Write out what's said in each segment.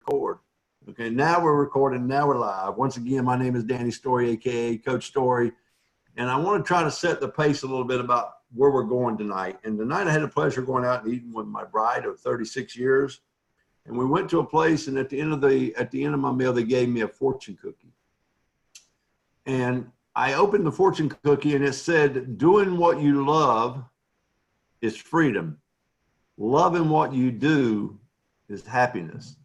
record. Okay, now we're recording, now we're live. Once again, my name is Danny Storie, aka Coach Storie, and I want to try to set the pace a little bit about where we're going tonight. And tonight I had the pleasure of going out and eating with my bride of 36 years. And we went to a place, and at the end of my meal, they gave me a fortune cookie. And I opened the fortune cookie, and it said, "Doing what you love is freedom. Loving what you do is happiness."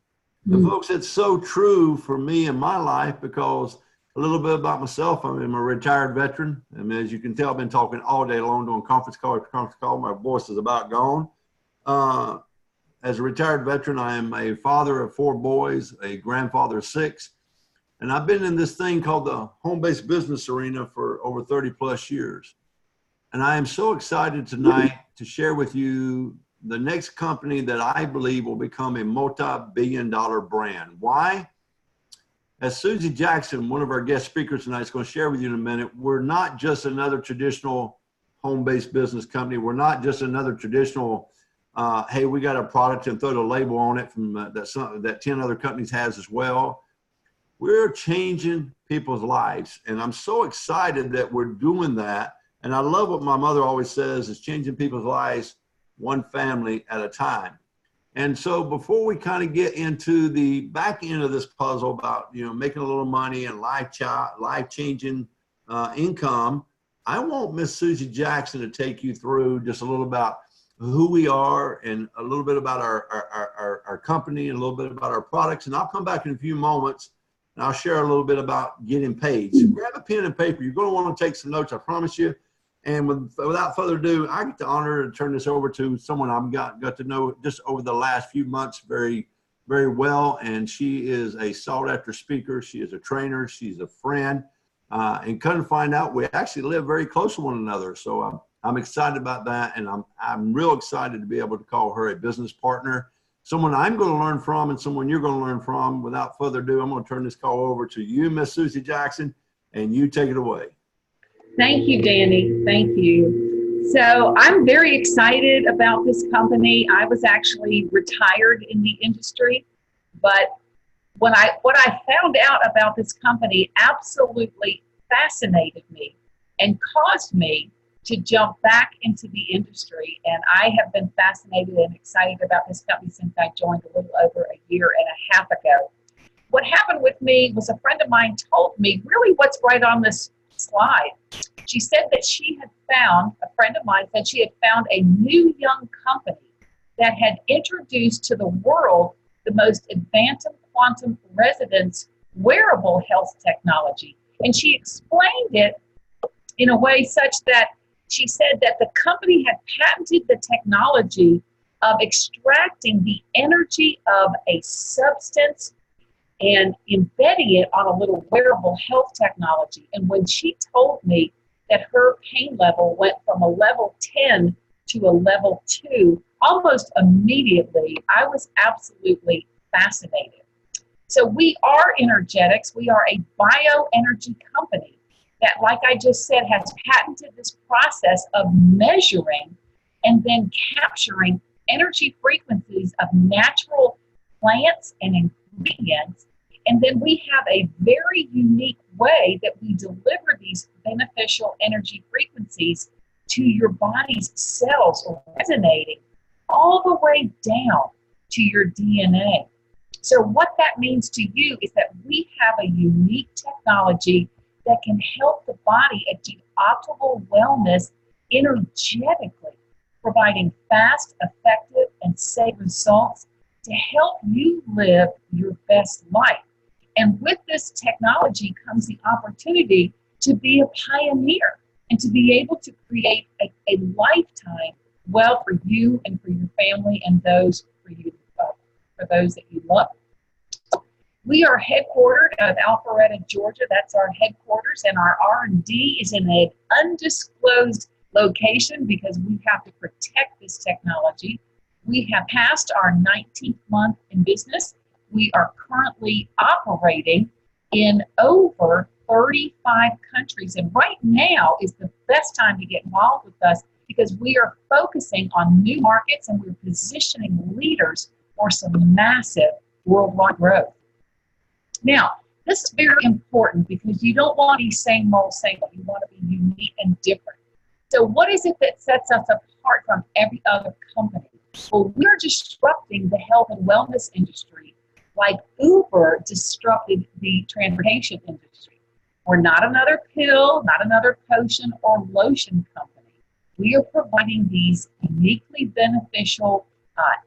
And folks, it's so true for me in my life, because a little bit about myself, I'm a retired veteran. I mean, as you can tell, I've been talking all day long, doing conference call after conference call. My voice is about gone. As a retired veteran, I am a father of 4 boys, a grandfather of 6. And I've been in this thing called the home-based business arena for over 30 plus years. And I am so excited tonight to share with you the next company that I believe will become a multi-billion-dollar brand. Why? As Susie Jackson, one of our guest speakers tonight, is going to share with you in a minute, we're not just another traditional home-based business company. We're not just another traditional, hey, we got a product and throw the label on it from that 10 other companies has as well. We're changing people's lives. And I'm so excited that we're doing that. And I love what my mother always says, is changing people's lives one family at a time. And so before we kind of get into the back end of this puzzle about, making a little money and life-changing income, I want Miss Susie Jackson to take you through just a little about who we are and a little bit about our company and a little bit about our products. And I'll come back in a few moments and I'll share a little bit about getting paid. So grab a pen and paper. You're going to want to take some notes, I promise you. And without further ado, I get the honor to turn this over to someone I've got to know just over the last few months very, very well. And she is a sought-after speaker. She is a trainer. She's a friend. And come to find out, we actually live very close to one another. So I'm excited about that. And I'm real excited to be able to call her a business partner, someone I'm going to learn from and someone you're going to learn from. Without further ado, I'm going to turn this call over to you, Miss Susie Jackson, and you take it away. Thank you, Danny. Thank you. So I'm very excited about this company. I was actually retired in the industry, but what I found out about this company absolutely fascinated me and caused me to jump back into the industry. And I have been fascinated and excited about this company since I joined a little over a year and a half ago. What happened with me was a friend of mine told me really what's right on this slide. She said that a friend of mine said she had found a new young company that had introduced to the world the most advanced quantum resonance wearable health technology. And she explained it in a way such that she said that the company had patented the technology of extracting the energy of a substance and embedding it on a little wearable health technology. And when she told me that her pain level went from a level 10 to a level 2, almost immediately, I was absolutely fascinated. So we are Energentics. We are a bioenergy company that, like I just said, has patented this process of measuring and then capturing energy frequencies of natural plants and ingredients. And then we have a very unique way that we deliver these beneficial energy frequencies to your body's cells, resonating all the way down to your DNA. So what that means to you is that we have a unique technology that can help the body achieve optimal wellness energetically, providing fast, effective, and safe results to help you live your best life. And with this technology comes the opportunity to be a pioneer and to be able to create a lifetime well for you and for your family and those for those that you love. We are headquartered out of Alpharetta, Georgia. That's our headquarters, and our R&D is in an undisclosed location because we have to protect this technology. We have passed our 19th month in business. We are currently operating in over 35 countries, and right now is the best time to get involved with us because we are focusing on new markets and we're positioning leaders for some massive worldwide growth. Now, this is very important because you don't want to be same old, same old. You want to be unique and different. So what is it that sets us apart from every other company? Well, we're disrupting the health and wellness industry like Uber disrupted the transportation industry. We're not another pill, not another potion or lotion company. We are providing these uniquely beneficial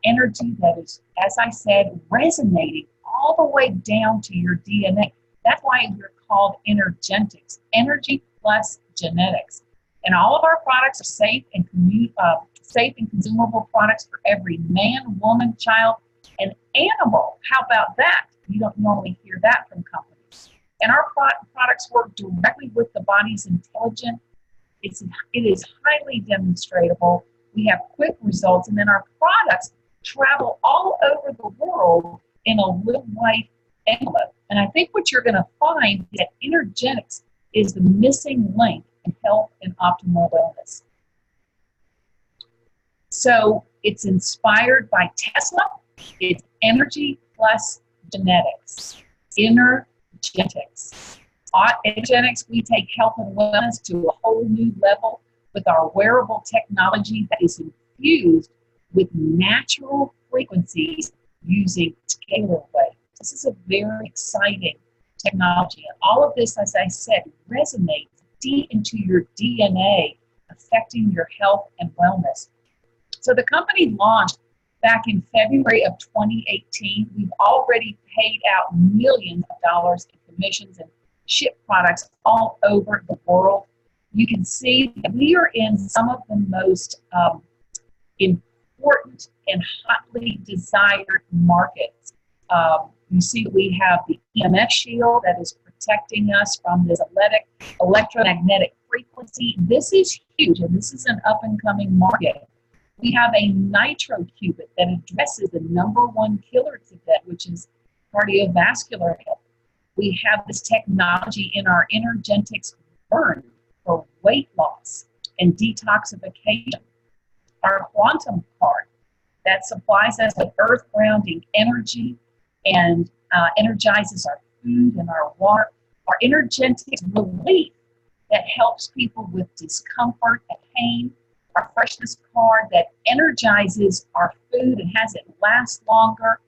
energy that is, as I said, resonating all the way down to your DNA. That's why we're called Energentics, energy plus genetics. And all of our products are safe and consumable products for every man, woman, child, and animal. How about that? You don't normally hear that from companies. And our products work directly with the body's intelligence. It is highly demonstratable. We have quick results, and then our products travel all over the world in a little white envelope. And I think what you're going to find is that Energetics is the missing link in health and optimal wellness. So it's inspired by Tesla. It's energy plus genetics. Energetics. Energetics, we take health and wellness to a whole new level with our wearable technology that is infused with natural frequencies using scalar waves. This is a very exciting technology. And all of this, as I said, resonates deep into your DNA, affecting your health and wellness. So the company launched back in February of 2018. We've already paid out millions of dollars in commissions and shipped products all over the world. You can see that we are in some of the most important and hotly desired markets. You see that we have the EMF shield that is protecting us from this electromagnetic frequency. This is huge, and this is an up-and-coming market. We have a nitrocubit that addresses the #1 killer today, which is cardiovascular health. We have this technology in our Energentics burn for weight loss and detoxification. Our quantum card that supplies us with earth-grounding energy and energizes our food and our water. Our Energentics relief that helps people with discomfort and pain. Our freshness card that energizes our food and has it last longer.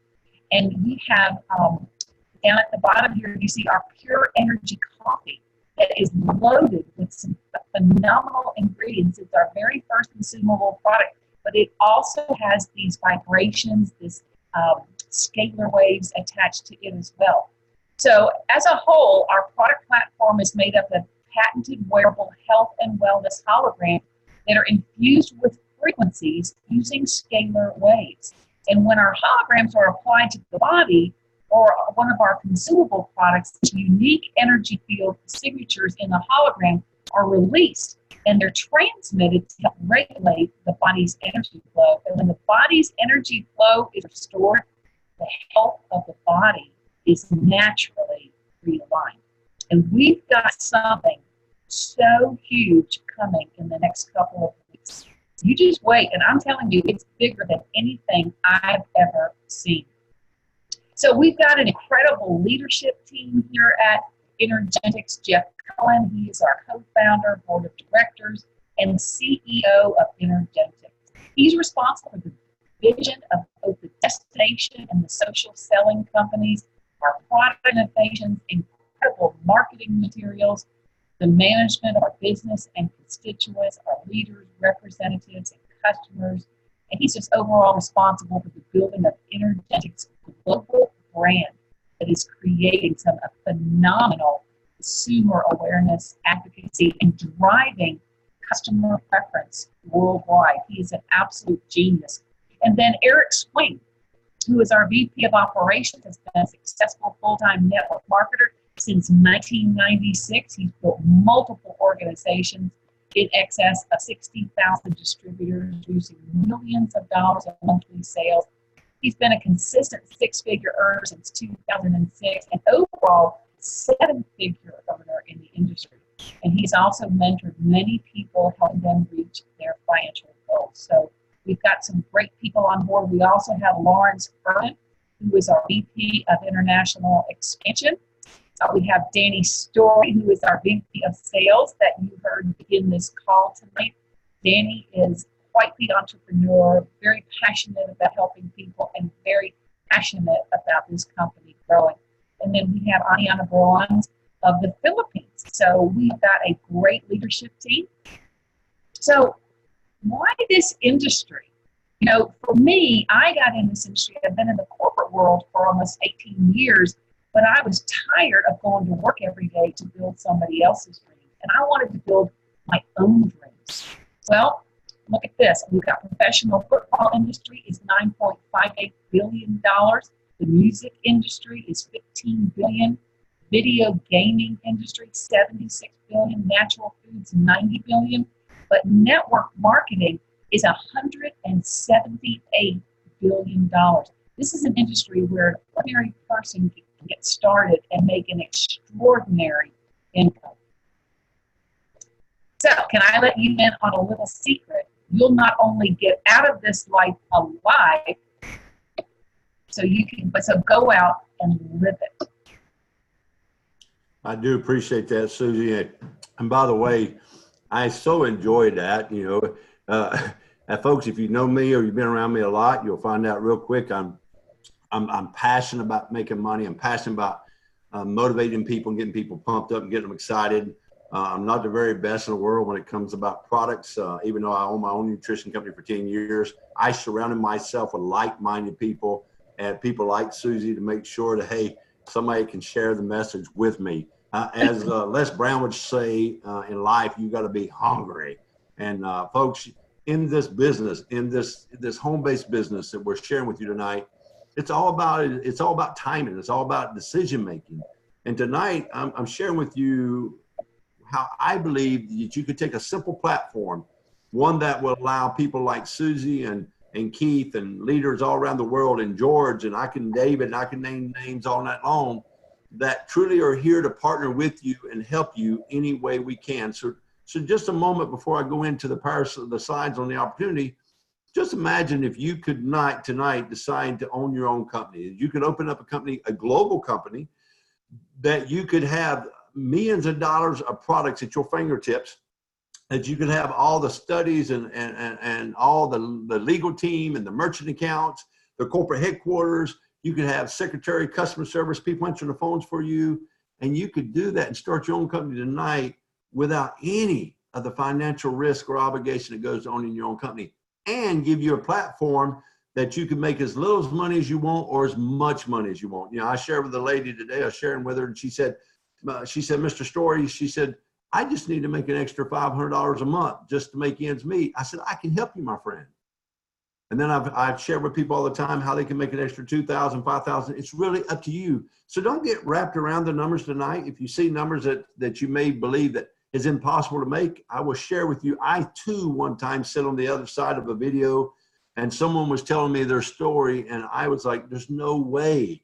And we have down at the bottom here, you see our pure energy coffee that is loaded with some phenomenal ingredients. It's our very first consumable product, but it also has these vibrations, this scalar waves attached to it as well. So as a whole, our product platform is made up of patented wearable health and wellness holograms that are infused with frequencies using scalar waves. And when our holograms are applied to the body or one of our consumable products, unique energy field signatures in the hologram are released and they're transmitted to help regulate the body's energy flow. And when the body's energy flow is restored, the health of the body is naturally realigned. And we've got something so huge coming in the next couple of weeks. You just wait, and I'm telling you, it's bigger than anything I've ever seen. So we've got an incredible leadership team here at Energentics. Jeff Cohen, he is our co-founder, board of directors, and CEO of Energentics. He's responsible for the vision of both the destination and the social selling companies, our product innovations, incredible marketing materials, the management of our business and constituents, our leaders, representatives, and customers. And he's just overall responsible for the building of Energetics' global brand that is creating some phenomenal consumer awareness, advocacy, and driving customer preference worldwide. He is an absolute genius. And then Eric Swing, who is our VP of Operations, has been a successful full-time network marketer since 1996. He's built multiple organizations in excess of 60,000 distributors, producing millions of dollars of monthly sales. He's been a consistent six-figure earner since 2006, and overall seven-figure earner in the industry. And he's also mentored many people, helping them reach their financial goals. So we've got some great people on board. We also have Lawrence Furman, who is our VP of International Expansion. We have Danny Storie, who is our VP of Sales that you heard begin this call tonight. Danny is quite the entrepreneur, very passionate about helping people and very passionate about this company growing. And then we have Ayana Bronze of the Philippines. So we've got a great leadership team. So why this industry? You know, for me, I got in this industry. I've been in the corporate world for almost 18 years, but I was tired of going to work every day to build somebody else's dream. And I wanted to build my own dreams. Well, look at this. We've got professional football industry is $9.58 billion. The music industry is $15 billion. Video gaming industry, $76 billion. Natural foods, $90 billion. But network marketing is $178 billion. This is an industry where an ordinary person can get started and make an extraordinary income. So can I let you in on a little secret? You'll not only get out of this life alive, so go out and live it. I do appreciate that, Susie. And by the way, I so enjoyed that. You know, folks, if you know me or you've been around me a lot, you'll find out real quick. I'm passionate about making money. I'm passionate about motivating people and getting people pumped up and getting them excited. I'm not the very best in the world when it comes about products. Even though I own my own nutrition company for 10 years, I surrounded myself with like-minded people and people like Susie to make sure that, hey, somebody can share the message with me. As Les Brown would say, in life, you got to be hungry. And folks, in this business, in this home-based business that we're sharing with you tonight, it's all about timing. It's all about decision making. And tonight, I'm sharing with you how I believe that you could take a simple platform, one that will allow people like Susie and Keith and leaders all around the world, and George, and David, and I can name names all night long, that truly are here to partner with you and help you any way we can. So just a moment before I go into the slides on the opportunity, just imagine if you could not tonight decide to own your own company. You could open up a company, a global company, that you could have millions of dollars of products at your fingertips, that you could have all the studies and all the legal team and the merchant accounts, the corporate headquarters. You could have secretary, customer service, people answering the phones for you. And you could do that and start your own company tonight without any of the financial risk or obligation that goes to owning your own company, and give you a platform that you can make as little money as you want or as much money as you want. You know, I shared with a lady today, I was sharing with her, and she said, Mr. Storie, she said, I just need to make an extra $500 a month just to make ends meet. I said, I can help you, my friend. And then I've shared with people all the time how they can make an extra $2,000, $5,000. It's really up to you. So don't get wrapped around the numbers tonight. If you see numbers that you may believe that is impossible to make, I will share with you. I too one time sat on the other side of a video and someone was telling me their story, and I was like, there's no way.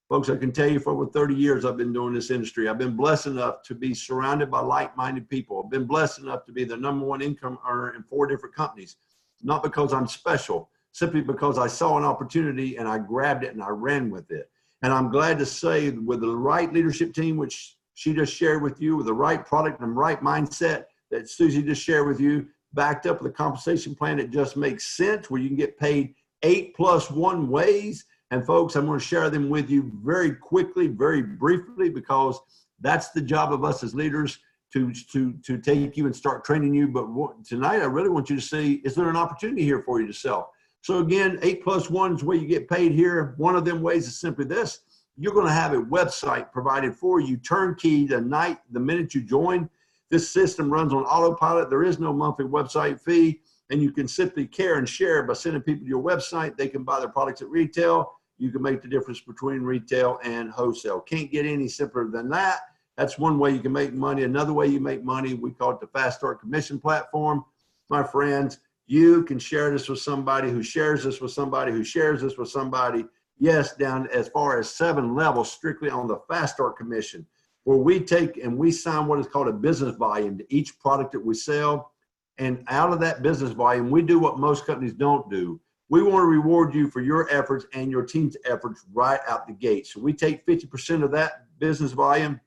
Folks, I can tell you for over 30 years I've been doing this industry. I've been blessed enough to be surrounded by like-minded people. I've been blessed enough to be the #1 income earner in 4 different companies. Not because I'm special, simply because I saw an opportunity and I grabbed it and I ran with it. And I'm glad to say, with the right leadership team, which she just shared with you, with the right product and the right mindset that Susie just shared with you, backed up with a compensation plan that just makes sense, where you can get paid 8+1 ways. And folks, I'm going to share them with you very quickly, very briefly, because that's the job of us as leaders, to take you and start training you. But tonight, I really want you to see, is there an opportunity here for you to sell? So again, 8+1 is where you get paid here. One of them ways is simply this. You're going to have a website provided for you, turnkey, the minute you join. This system runs on autopilot. There is no monthly website fee, and you can simply care and share by sending people to your website. They can buy their products at retail. You can make the difference between retail and wholesale. Can't get any simpler than that. That's one way you can make money. Another way you make money, we call it the Fast Start Commission Platform. My friends, you can share this with somebody who shares this with somebody who shares this with somebody. Yes, down as far as 7 levels strictly on the Fast Start Commission, where we take and we sign what is called a business volume to each product that we sell. And out of that business volume, we do what most companies don't do. We want to reward you for your efforts and your team's efforts right out the gate. So we take 50% of that business volume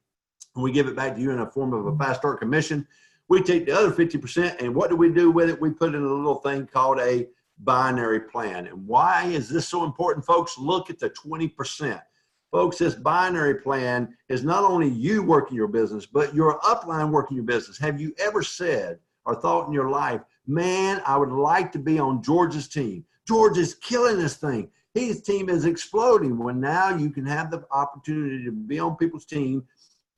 and we give it back to you in a form of a fast start commission. We take the other 50%, and what do we do with it? We put in a little thing called a binary plan. And why is this so important, folks? Look at the 20%. Folks, this binary plan is not only you working your business, but your upline working your business. Have you ever said or thought in your life, man, I would like to be on George's team. George is killing this thing. His team is exploding. Well, now you can have the opportunity to be on people's team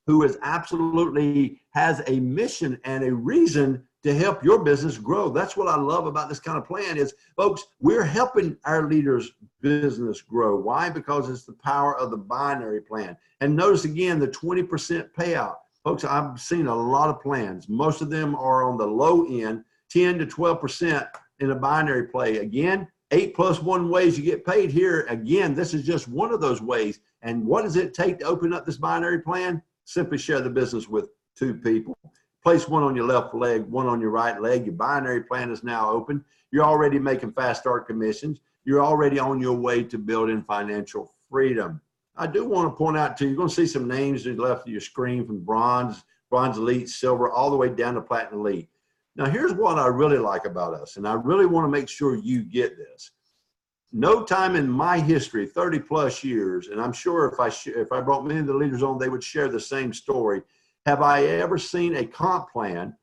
who is absolutely has a mission and a reason to help your business grow. That's what I love about this kind of plan is, folks, we're helping our leaders' business grow. Why? Because it's the power of the binary plan. And notice again, the 20% payout. Folks, I've seen a lot of plans. Most of them are on the low end, 10 to 12% in a binary play. Again, 8+1 ways you get paid here. Again, this is just one of those ways. And what does it take to open up this binary plan? Simply share the business with 2 people. Place one on your left leg, one on your right leg. Your binary plan is now open. You're already making fast start commissions. You're already on your way to building financial freedom. I do want to point out too, you're going to see some names to the left of your screen from bronze, bronze elite, silver, all the way down to platinum elite. Now, here's what I really like about us, and I really want to make sure you get this. No time in my history, 30 plus years, and I'm sure if I brought many of the leaders on, they would share the same story. Have I ever seen a comp plan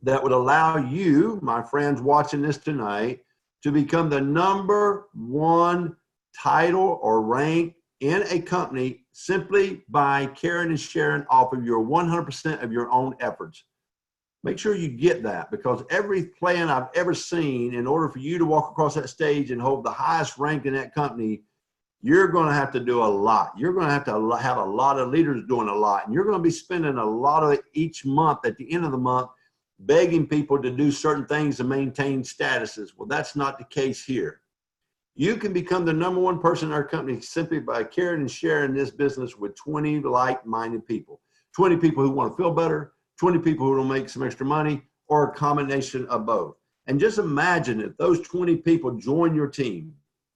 that would allow you, my friends watching this tonight, to become the #1 title or rank in a company simply by caring and sharing off of your 100% of your own efforts? Make sure you get that, because every plan I've ever seen, in order for you to walk across that stage and hold the highest rank in that company, you're going to have to do a lot. You're going to have a lot of leaders doing a lot. And you're going to be spending a lot of it each month at the end of the month, begging people to do certain things to maintain statuses. Well, that's not the case here. You can become the #1 person in our company simply by caring and sharing this business with 20 like-minded people. 20 people who want to feel better, 20 people who will make some extra money, or a combination of both. And just imagine if those 20 people join your team.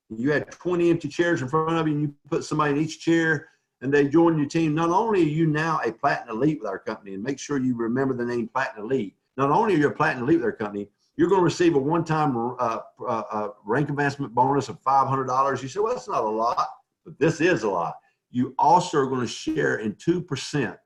You had 20 empty chairs in front of you, and you put somebody in each chair, and they join your team. Not only are you now a Platinum Elite with our company, and make sure you remember the name Platinum Elite, not only are you a Platinum Elite with our company, you're going to receive a one-time rank advancement bonus of $500. You say, well, that's not a lot, but this is a lot. You also are going to share in 2%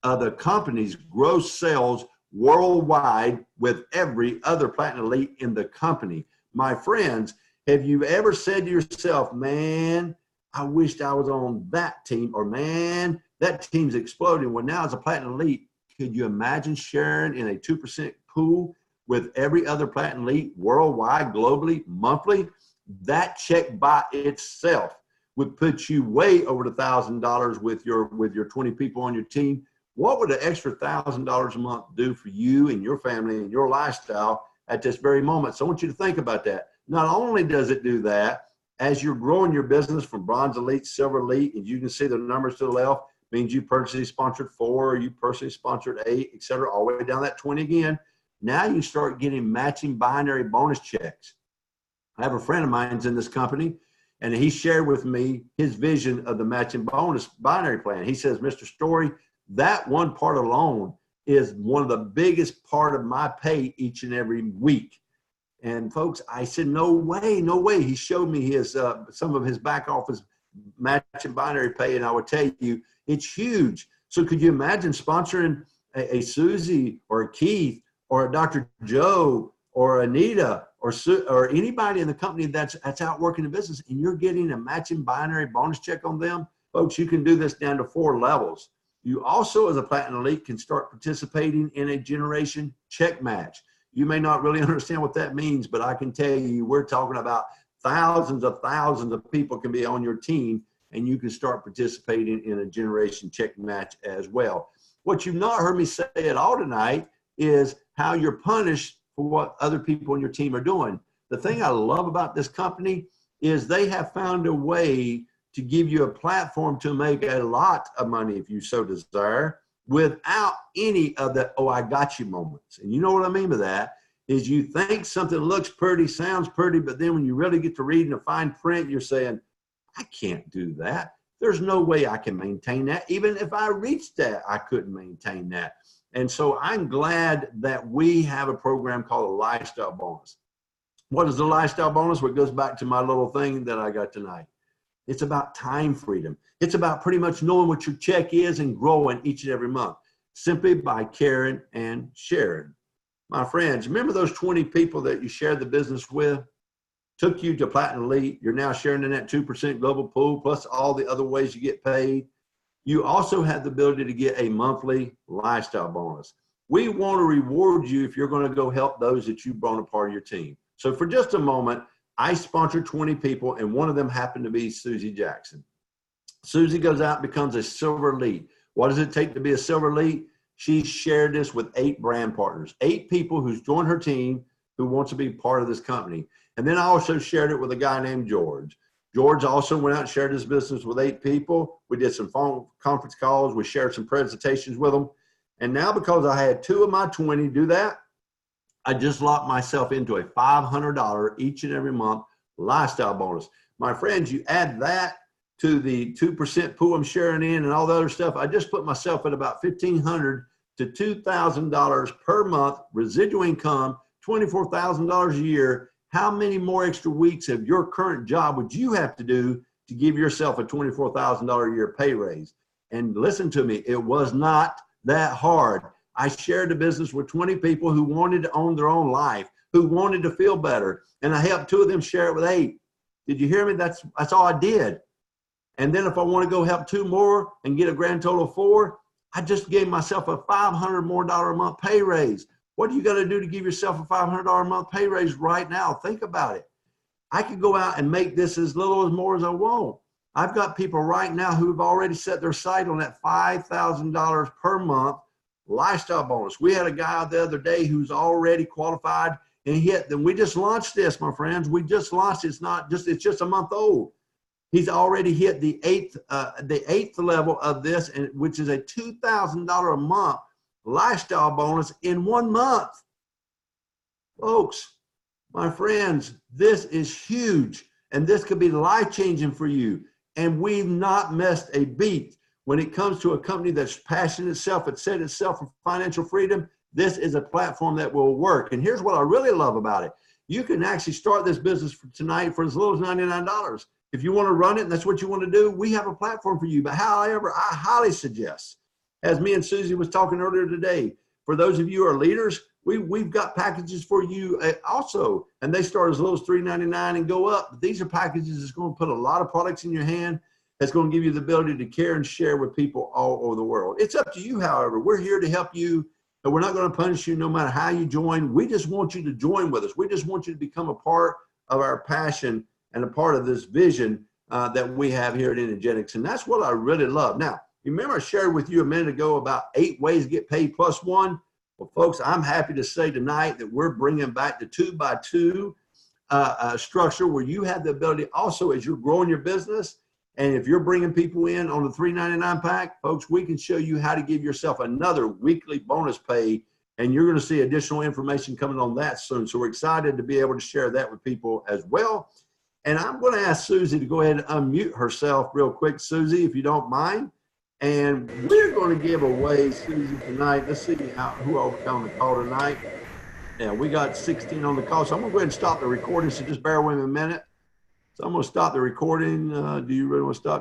of the company's gross sales worldwide with every other Platinum Elite in the company. My friends, have you ever said to yourself, man, I wished I was on that team, or man, that team's exploding? Well, now as a Platinum Elite, could you imagine sharing in a 2% pool with every other Platinum Elite worldwide, globally, monthly? That check by itself would put you way over the $1,000 with your 20 people on your team. What would an extra $1,000 a month do for you and your family and your lifestyle at this very moment? So I want you to think about that. Not only does it do that, as you're growing your business from bronze elite, silver elite, and you can see the numbers to the left, means you personally sponsored 4, you personally sponsored 8, et cetera, all the way down that 20 again. Now you start getting matching binary bonus checks. I have a friend of mine's in this company, and he shared with me his vision of the matching bonus binary plan. He says, Mr. Storie, that one part alone is one of the biggest part of my pay each and every week. And folks, I said, no way, no way. He showed me his some of his back office matching binary pay, and I would tell you, it's huge. So could you imagine sponsoring a Susie or a Keith or a Dr. Joe or Anita or anybody in the company that's out working the business, and you're getting a matching binary bonus check on them? Folks, you can do this down to 4 levels. You also, as a Platinum Elite, can start participating in a generation check match. You may not really understand what that means, but I can tell you, we're talking about thousands of people can be on your team, and you can start participating in a generation check match as well. What you've not heard me say at all tonight is how you're punished for what other people on your team are doing. The thing I love about this company is they have found a way to give you a platform to make a lot of money, if you so desire, without any of the, oh, I got you moments. And you know what I mean by that is you think something looks pretty, sounds pretty, but then when you really get to reading the fine print, you're saying, I can't do that. There's no way I can maintain that. Even if I reached that, I couldn't maintain that. And so I'm glad that we have a program called a lifestyle bonus. What is the lifestyle bonus? Well, it goes back to my little thing that I got tonight. It's about time freedom. It's about pretty much knowing what your check is and growing each and every month, simply by caring and sharing. My friends, remember those 20 people that you shared the business with? Took you to Platinum Elite. You're now sharing in that 2% global pool, plus all the other ways you get paid. You also have the ability to get a monthly lifestyle bonus. We want to reward you if you're going to go help those that you've brought a part of your team. So for just a moment, I sponsored 20 people, and one of them happened to be Susie Jackson. Susie goes out and becomes a silver elite. What does it take to be a silver elite? She shared this with 8 brand partners, 8 people who's joined her team who wants to be part of this company. And then I also shared it with a guy named George. George also went out and shared his business with 8 people. We did some phone conference calls. We shared some presentations with them. And now because I had 2 of my 20 do that, I just locked myself into a $500 each and every month lifestyle bonus. My friends, you add that to the 2% pool I'm sharing in and all the other stuff, I just put myself at about $1,500 to $2,000 per month residual income, $24,000 a year. How many more extra weeks of your current job would you have to do to give yourself a $24,000 a year pay raise? And listen to me, it was not that hard. I shared the business with 20 people who wanted to own their own life, who wanted to feel better. And I helped 2 of them share it with 8. Did you hear me? That's all I did. And then if I want to go help 2 more and get a grand total of 4, I just gave myself a $500 more a month pay raise. What do you got to do to give yourself a $500 a month pay raise right now? Think about it. I could go out and make this as little as more as I want. I've got people right now who have already set their sight on that $5,000 per month lifestyle bonus. We had a guy the other day who's already qualified and hit. Then we just launched this, my friends. We just launched. It's just a month old. He's already hit the eighth level of this, and which is a $2,000 a month lifestyle bonus in 1 month. Folks, my friends, this is huge, and this could be life-changing for you. And we've not missed a beat. When it comes to a company that's passionate itself, it set itself for financial freedom, this is a platform that will work. And here's what I really love about it. You can actually start this business for tonight for as little as $99. If you want to run it and that's what you want to do, we have a platform for you. But however, I highly suggest, as me and Susie was talking earlier today, for those of you who are leaders, we've got packages for you also. And they start as low as $3.99 and go up. But these are packages that's going to put a lot of products in your hand. That's going to give you the ability to care and share with people all over the world. It's up to you, however. We're here to help you, and we're not going to punish you no matter how you join. We just want you to join with us. We just want you to become a part of our passion and a part of this vision that we have here at Energentics. And that's what I really love. Now, remember I shared with you a minute ago about 8 ways to get paid plus 1? Well, folks, I'm happy to say tonight that we're bringing back the 2x2 structure where you have the ability also as you're growing your business. And if you're bringing people in on the $3.99 pack, folks, we can show you how to give yourself another weekly bonus pay. And you're going to see additional information coming on that soon. So we're excited to be able to share that with people as well. And I'm going to ask Susie to go ahead and unmute herself real quick. Susie, if you don't mind. And we're going to give away, Susie, tonight. Let's see who else on the call tonight. Yeah, we got 16 on the call. So I'm going to go ahead and stop the recording. So just bear with me a minute. So I'm going to stop the recording. Do you really want to stop?